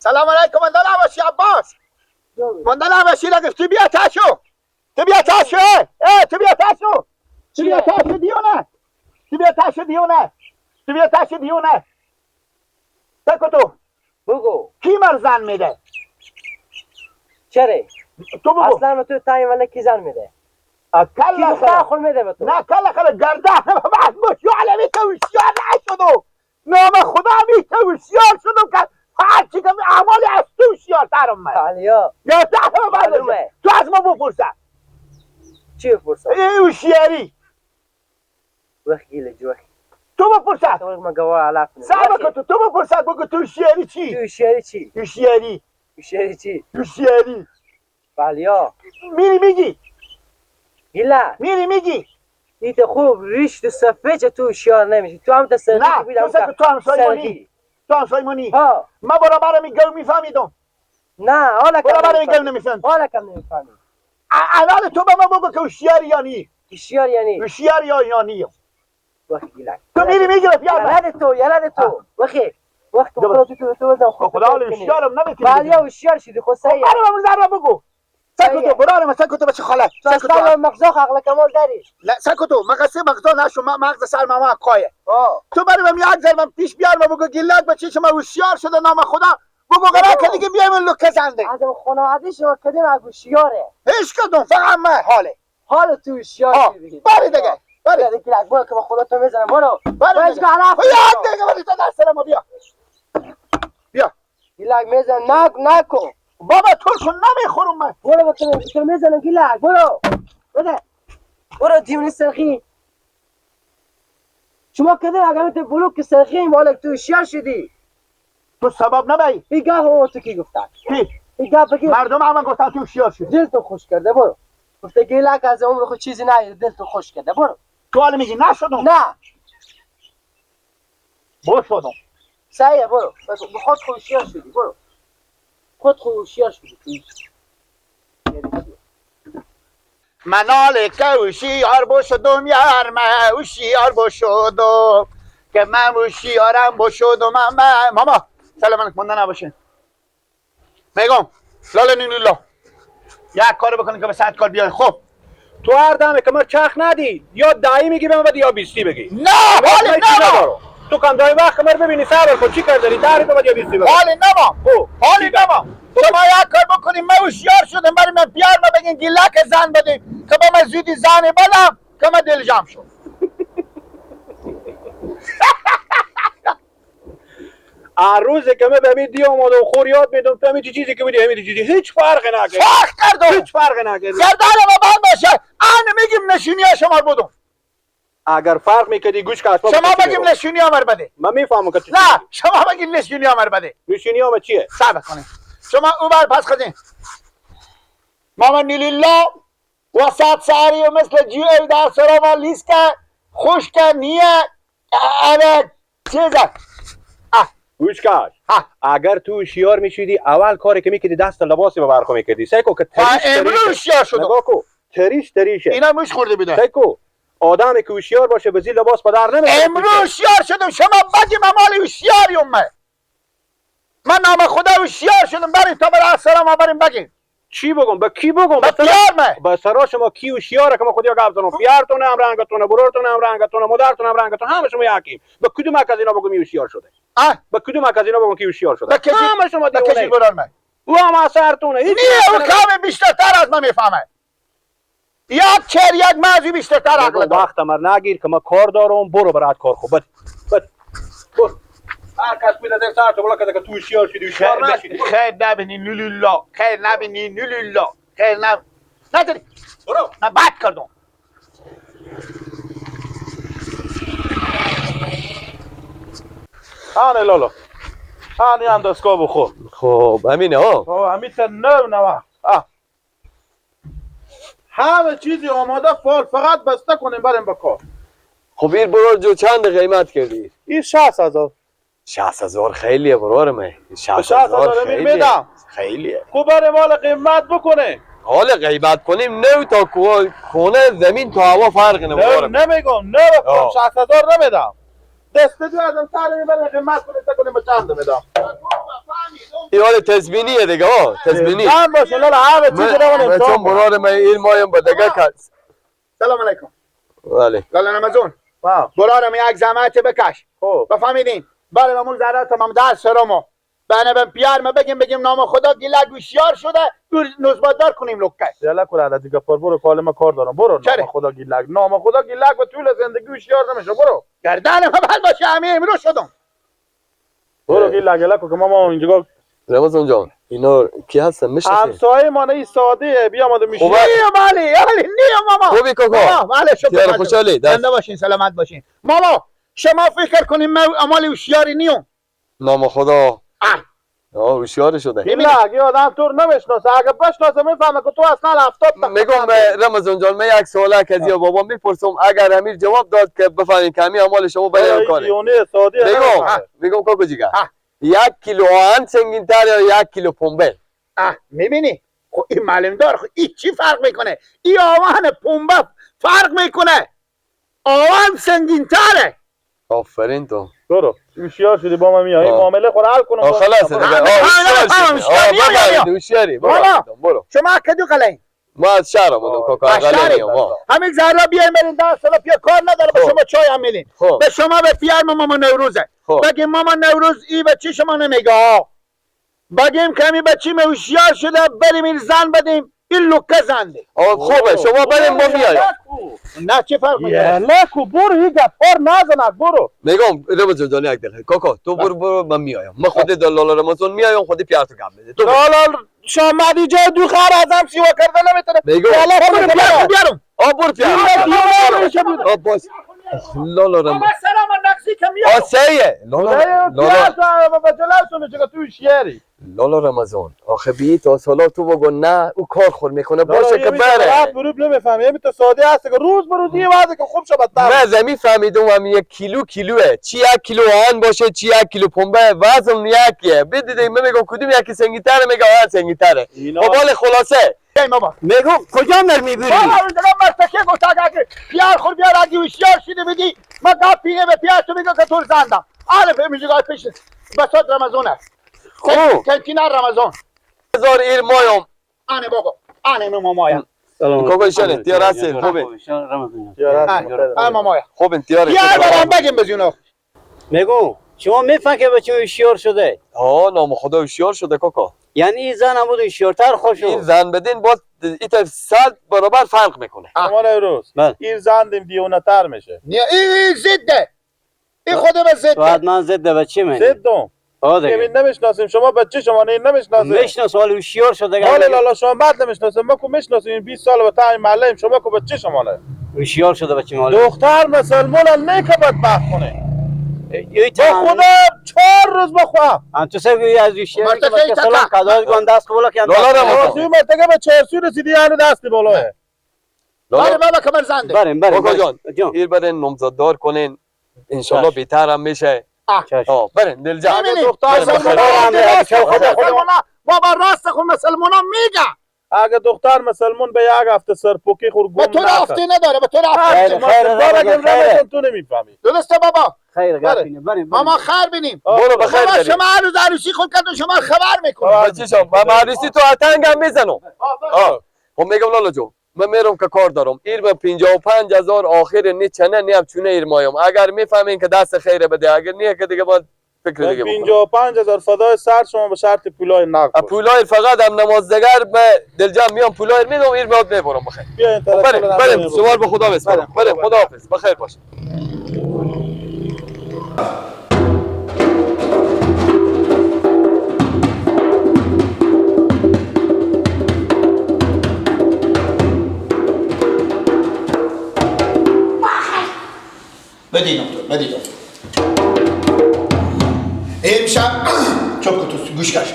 سلام علیکم منده نباشی عباس منده نباشی لگه تو بیا تاشو تو بیا تاشو تو بیا تاشو تو بیا تاشو دیونه تو بیا تاشو دیونه تو بیا تاشو دیونه تکو تو بگو کی مر زن میده چره تو بگو اصلا به تو تعیین ولی کی زن میده کی کلا دختر خود میده به تو نه کلا گرده بس باشو علمی تو هوشیار نشدو نام خدا می تو هوشیار شدم که هرچی که اعمال از تو هوشیار ترم من علیا یا ترم معلومه. تو از ما بپرسم چی بپرسم این هوشیاری وقتی لجوه تو بپرسم تو ما گوار علاق سبا که تو بپرسم بگو تو هوشیاری چی تو شعری چی هوشیاری شعری چی هوشیاری علیا میری میگی گیلا میری میگی دیت خوب ریش تو صفحه چه تو شعر نمیشی تو هم تسرقی نه تو سکو تو هم سایمونی تو هم سایمونی ها ما برابر میگو میفهمیدم نه حالا برابر کم میگو نمیفهم حالا کم نمیفهمی الان تو به ما بگو که هوشیاری یا نی شعر یعنی هوشیار یا نی وقتی گیلا تو میری میگی یلد تو وقتی وقت خدا تو بزن خود خدا حال هوشیارم نمیتونی علیا هوشیار شدی خود سیه برای من ذره بگو سکوتو برای من سکوتو بچه خاله تو اصلا مغزا عقل کمال داری لا سکوتو مغز مغزا نشو مغز سر ما قایه تو برای من یک ذره من پیش بیار و بگو گیلک بچه شما هوشیار شده نام خدا بگو قرار که دیگه بیایم این لوکه زنده از اون خانواده شما کدوم از هوشیاره هیچ کدوم فقط من حاله حال تو هوشیار شدی باری دیگه باری دیگه گیلک برو که با خدا تو میزنم برو باری دیگه حرف یا دیگه باری تو دست ما بیا گیلک میزن نکن بابا ترکو نمیخورم من برو با تو میزنم گیلک برو بده برو دیونی سرخی شما کدوم اگر تو بلوک سرخی مالک تو هوشیار شدی تو سبب نبایی این گاه رو تو کی گفتن کی این گاه بگی مردم هم گفتن تو هوشیار شدی دل تو خوش کرده برو گفته گیلک از عمر خود چیزی نه دل تو خوش کرده برو تو حالا میگی نشدم نه برو شدم سعیه برو خود هوشیار شدی برو خود هوشیار شدی منال که هوشیار باشدم یار من هوشیار باشدم که من هوشیارم باشدم ماما سلام علیکم منده نباشه میگم لالا نیلولا یک کار بکنی که به 100 کار بیای خب تو هر دمه که ما چخ ندی یا دایی میگی به من بدی یا 20 بگی نه حالی نما تو کم دای وقت کمر ببینی صبر کن چی کردی داری تو بدی یا 20 بگی حالی نما حالی نما شما یک کار بکنیم من هوشیار شدم برای من بیار ما بگین گیلک زن بدیم که با من زودی زن بدم که من دل جمع شد هر روز که من به می دی اومد و خور یاد میدم تو همین چیزی که بودی همین چیزی هیچ فرقی نکرد فرق کردم هیچ فرقی نکرد گردن ما بند باشه آن میگیم نشونی ها شما بودم اگر فرق میکردی گوش که شما بگیم نشونی ها مر بده من میفهمم که نه شما بگیم نشونی ها مر بده نشونی ها چیه صبر کنید شما او بر پس خدین ماما نیلیلا وسط ساری و مثل جیل در سراما لیسکه خشک نیه اوه چیزه گوش کش اگر تو هوشیار میشدی اول کاری که میکردی دست لباسی به برخو میکردی سیکو که امروز هوشیار شدم نگاه کو تریشه اینا موش خورده بیده سیکو آدمی که هوشیار باشه به زیر لباس به در نمیره امروز هوشیار شدم شما بگیم مال هوشیاریم من نام خدا هوشیار شدم بریم تا بر السلام بریم بگیم چی بگم به کی بگم به پیار به سرا شما کی هوشیاره که ما خودیا گپ زنم پیارتون هم رنگتون برورتون هم رنگتون مادرتون هم رنگتون همه شما یکیم به کدوم یک از اینا بگم هوشیار شده به کدوم یک از اینا بگم کی هوشیار شده همه شما دیونه بران من او هم اثرتونه نه او کام بیشتر از من میفهمه یک چر یک موضوع بیشتر عقل داره وقت مر نگیر که ما کار دارم برو برات کار خوب بد هر کس میده در ساعت بولا که تو هوشیار شدی هوشیار نشدی خیر نبینی نولیلا خیر نبینی نولیلا خیر نداری برو من بد کردم آنه لالا آنه هم دستگاه بخور خب همینه ها همین تا نو همه چیزی آماده فقط بسته کنیم بریم به کار خب این برار جو چند قیمت کردی؟ این 60,000 60,000 خیلیه برار من 60,000 میدم خیلیه خوب برای مال قیمت بکنه حالا قیمت کنیم نو تا خونه زمین تا هوا فرق نه نمیگم نه بکنم 60,000 نمیدم دست دو ازم سر میبره قیمت کنه تا کنیم به چند میدم این حال تزمینیه دیگه ها تزمینی زن باشه لالا همه چیز رو من من چون امتحان برار من این مایم به دیگه کس سلام علیکم بله لالا رمزون برارم یک زحمت بکش بفهمیدین بله ممون ذره تمام در سرمو بنه بن پیار ما بگیم نام خدا گیلا گوشیار شده نسبت دار کنیم لکه یالا کلا دیگه پر برو کالم کار دارم برو نام خدا گیلک نام خدا گیلک و طول زندگی هوشیار نمیشه برو گردن ما بل باشه همه امروز شدم برو گیلک که ماما اینجا رمضان جان اینا کی هستن میشه همسایه ما نه ایستاده بیا ما میشه نیا بله نیا ماما خوبی کاکا بله تیار شکر خوشحالی زنده باشین سلامت باشین ماما شما فکر کنین من عمل هوشیاری نیام نام خدا هوشیار شده گیلک یه آدم تو رو نمیشناسه اگه بشناسه میفهمه که تو اصلا 70 میگم به رمضان جان من یک سواله که از یا بابا میپرسم اگر امیر جواب داد که بفهمین که همین اعمال شما بیان کنه میگم کاکو جیگا 1 کیلو آهن سنگین تر یا 1 کیلو پنبه میبینی خب این معلوم دار خب این چی فرق میکنه این آهن پنبه فرق میکنه آهن سنگین تره آفرین تو برو هوشیار شدی با ما میای این معامله خود حل کنم خلاص دیگه هوشیاری برو شما کدو قلعین ما از شهر آمدم کاکا غلطی همین زهرا بیایم بریم 10 سال پیا کار نداره به شما چای هم میدیم به شما به پیار ماما نوروزه بگیم ماما نوروز ای بچه شما نمیگه بگیم که همین بچه هوشیار شده بریم این زن بدیم این لکه زنده خوبه شما بریم ما میایم نه چه فرق میکنه یالا کو برو این گپار نزنک برو میگم رمضان جان یک دقیقه کاکا تو برو من میایم من خود لالا رمضان میایم خودی پیار تو گم بده لالا شامدی جای دو خر ازم سیوا کرده نمیتونه میگم بیارم برو پیار باش لالا رمضان سلام نقصی که میاد آسیه لالا رمضان آخه بی تا سالا تو بگو نه او کار خور میکنه باشه که بره بروب نمیفهمی همین تو ساده هست که روز به روز یه وضعی که خوب شد من زمین فهمیدم هم 1 کیلوه چی 1 کیلو آهن باشه چی 1 کیلو پنبه وزن یکیه بدیدی من میگم کدوم یکی سنگین تره میگه آهن سنگین تره خب خلاصه میگم کجا در میبری پیار خور بیار اگه هوشیار شده بگی من گپ پینه به پیار تو میگم که تو زندم آره فهمیدی گاه پیش بسات رمضان است کنتینر رمضان هزار ایر مایم آنه بابا آنه مامایم کاکا ایشانه تیار هستین خوبه مامایم خوب انتیار پیار بدم بگیم بزیونو میگو شما میفهم که بچه هوشیار شده نام خدا هوشیار شده کاکا یعنی این زن هم بود هوشیارتر خوشو این زن بدین باز ایت 100 برابر فرق میکنه شما نوروز این زن دیم دیونتر میشه این زده این خود به زده تو حتما زده بچه منی زدم ببین نمیشناسیم شما بچه شما نمیشناسیم میشناس حال هوشیار شده حالا لالا شما بعد نمیشناسیم ما کو میشناسیم 20 سال به تایم معلم شما کو بچه شما نه هوشیار شده بچه مال دختر مسلمان نه که بدبخت کنه با خدا 4 روز بخوام تو سگوی از هوشیاری که بچه سلام کداز گون دست قبولا که لالا رمضان متگه به 400 رسیدی یعنی دست بالاه بله بابا کمر زنده بریم کاکا جان این برین نامزددار کنین انشالله بهتر هم میشه برین دلجا دختر بابا راست خود مسلمان ها میگه اگه دختر مسلمان به یک هفته سرپوکی خور گم به تو رفتی نداره به تو رفتی تو نمیفهمی درسته بابا خیر گفتیم بریم ماما خیر بینیم برو بخیر بریم شما عروض عروسی خود کردن شما خبر میکنم بچه شما من عروسی تو اتنگ هم میزنم خب میگم لالا جو من میرم که کار دارم ایر به 55,000 آخر نی چنه نیم چونه ایر مایم اگر میفهمین که دست خیره بده اگر نه که دیگه باید فکر دیگه 55,000 فدای سر شما به شرط پولای نقد پولای فقط هم نمازدگر به دلجم میام پولای میدم ایر بعد میبرم بخیر بریم شما به خدا بسپارم بریم خدا حافظ بخیر باش بدینم امشب چوب تو گوش کش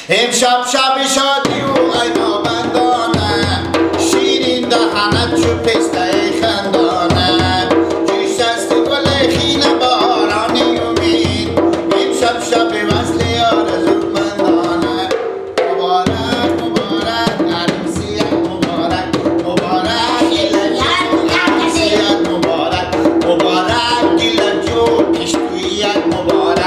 امشب شب شادی و اینا بندانه شیرین دهنت چو پسته خندانه جوش دست گل خیل بارانی امید امشب شب وصل آرزو بندانه مبارک عروسیت مبارک عروسیت مبارک دل جو پیشگوییت مبارک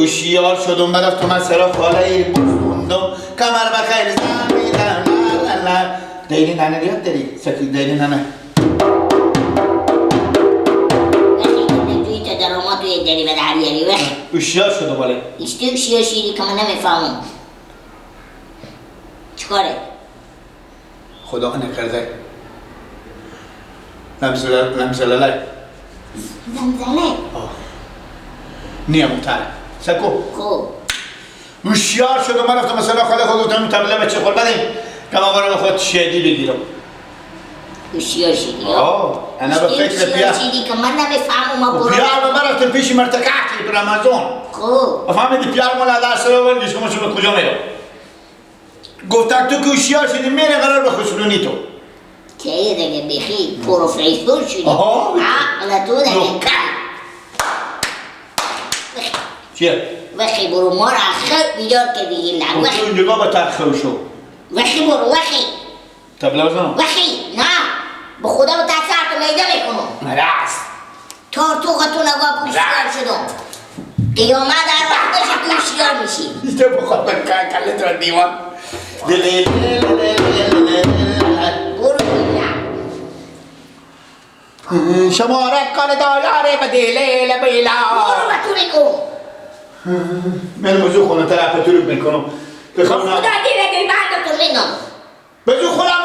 هوشیار شدم رفتم از سر خاله بستوندم کمر بخیر زمیدم لا لا لا دیری ننه ریاد داری سکی دیری ننه توی تا درامات توی داری به دریاری وقت هوشیار شدم ولی ایشتی هوشیار شیری که من نمیفهمم چیکاره؟ خدا نکرده نمزلالای زمزمه نیم تره سکو خوب هوشیار شدم رفتم مثلا خاله خود گفتم تبله بچه خور بدیم که ما برای خود شیدی بگیرم هوشیار شیری انا به فکر هوشیار پیار شیری که من نمیفهمم ما برو پیار ما رفتم پیش مرتکعتی در امازون خوب فهمیدی پیار ما در سر ولگی شما شما کجا میرم گفتن تو که هوشیار شدی میره قرار به خسرونی تو که دیگه بخی پروفیسور شدی حالا تو دیگه چیه؟ وخی برو ما را خود بیدار که دیگه لگ تو اینجا با ترخو شو وخی برو وخی تبله بزنم وخی نه به خدا به تسرت میده میکنم راست تارتوقتو نگاه هوشیار شدم قیامت در وقتش تو هوشیار میشی اینجا بخواد بکن کلت رو دیوان برو نه شمارت کنه دالاره به دیلیل بیلا برو به تو نکن من موضوع خونه طرف تو رو میکنم خدا دیره دل بندتون میگم بزو خودم